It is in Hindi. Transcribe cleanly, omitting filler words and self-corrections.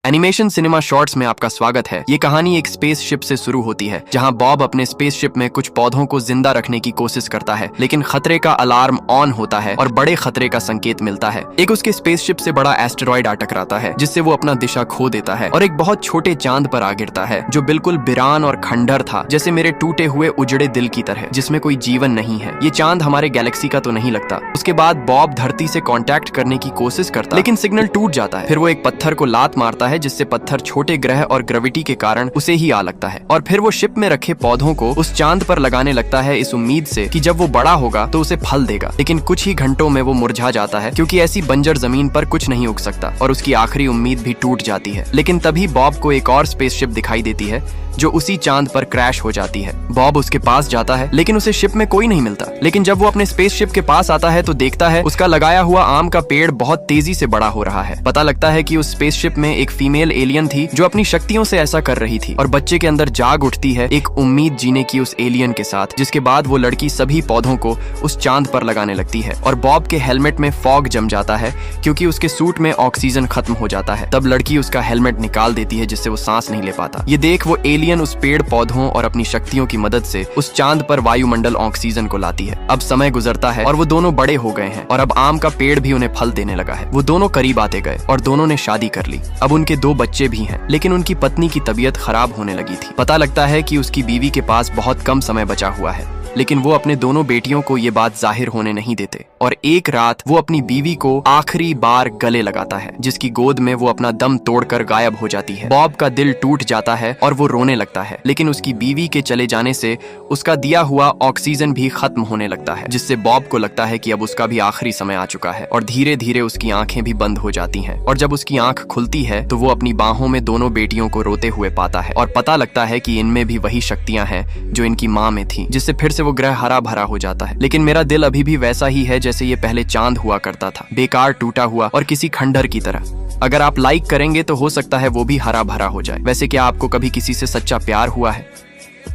एनिमेशन सिनेमा शॉर्ट्स में आपका स्वागत है। ये कहानी एक स्पेसशिप से शुरू होती है जहां बॉब अपने स्पेसशिप में कुछ पौधों को जिंदा रखने की कोशिश करता है, लेकिन खतरे का अलार्म ऑन होता है और बड़े खतरे का संकेत मिलता है। एक उसके स्पेसशिप से बड़ा एस्टेरॉयड आ टकराता है जिससे वो अपना दिशा खो देता है और एक बहुत छोटे चांद पर आ गिरता है जो बिल्कुल वीरान और खंडर था, जैसे मेरे टूटे हुए उजड़े दिल की तरह, जिसमें कोई जीवन नहीं है। ये चांद हमारे गैलेक्सी का तो नहीं लगता। उसके बाद बॉब धरती से कांटेक्ट करने की कोशिश करता है, लेकिन सिग्नल टूट जाता है। फिर वो एक पत्थर को लात मारता है जिससे पत्थर छोटे ग्रह और ग्रेविटी के कारण उसे ही आ लगता है, और फिर वो शिप में रखे पौधों को उस चांद पर लगाने लगता है इस उम्मीद से कि जब वो बड़ा होगा तो उसे फल देगा। लेकिन कुछ ही घंटों में वो मुरझा जाता है क्योंकि ऐसी बंजर जमीन पर कुछ नहीं उग सकता और उसकी आखिरी उम्मीद भी टूट जाती है। लेकिन तभी बॉब को एक और स्पेसशिप दिखाई देती है जो उसी चांद पर क्रैश हो जाती है। बॉब उसके पास जाता है लेकिन उसे शिप में कोई नहीं मिलता। लेकिन जब वो अपने स्पेसशिप के पास आता है तो देखता है उसका लगाया हुआ आम का पेड़ बहुत तेजी से बड़ा हो रहा है। पता लगता है कि उस स्पेसशिप में एक फीमेल एलियन थी जो अपनी शक्तियों से ऐसा कर रही थी, और बच्चे के अंदर जाग उठती है एक उम्मीद जीने की उस एलियन के साथ। जिसके बाद वो लड़की सभी पौधों को उस चांद पर लगाने लगती है और बॉब के हेलमेट में फॉग जम जाता है क्योंकि उसके सूट में ऑक्सीजन खत्म हो जाता है। तब लड़की उसका हेलमेट निकाल देती है जिससे वो सांस नहीं ले पाता। ये देख वो एलियन उस पेड़ पौधों और अपनी शक्तियों की मदद से उस चांद पर वायुमंडल ऑक्सीजन को लाती है। अब समय गुजरता है और वो दोनों बड़े हो गए हैं और अब आम का पेड़ भी उन्हें फल देने लगा है। वो दोनों करीब आते गए और दोनों ने शादी कर ली। अब उनके 2 बच्चे भी हैं, लेकिन उनकी पत्नी की तबीयत खराब होने लगी थी। पता लगता है कि उसकी बीवी के पास बहुत कम समय बचा हुआ है, लेकिन वो अपने दोनों बेटियों को ये बात जाहिर होने नहीं देते। और एक रात वो अपनी बीवी को आखिरी बार गले लगाता है, जिसकी गोद में वो अपना दम तोड़कर गायब हो जाती है। बॉब का दिल टूट जाता है और वो रोने लगता है, लेकिन उसकी बीवी के चले जाने से उसका दिया हुआ ऑक्सीजन भी खत्म होने लगता है, जिससे बॉब को लगता है कि अब उसका भी आखिरी समय आ चुका है। और धीरे धीरे उसकी आंखें भी बंद हो जाती हैं, और जब उसकी आंख खुलती है तो वो अपनी बाहों में दोनों बेटियों को रोते हुए पाता है और पता लगता है कि इनमें भी वही शक्तियां हैं जो इनकी माँ में थी, जिससे फिर से वो ग्रह हरा भरा हो जाता है। लेकिन मेरा दिल अभी भी वैसा ही है जैसे ये पहले चांद हुआ करता था, बेकार, टूटा हुआ और किसी खंडर की तरह। अगर आप लाइक करेंगे तो हो सकता है वो भी हरा भरा हो जाए। वैसे क्या आपको कभी किसी से सच्चा प्यार हुआ है?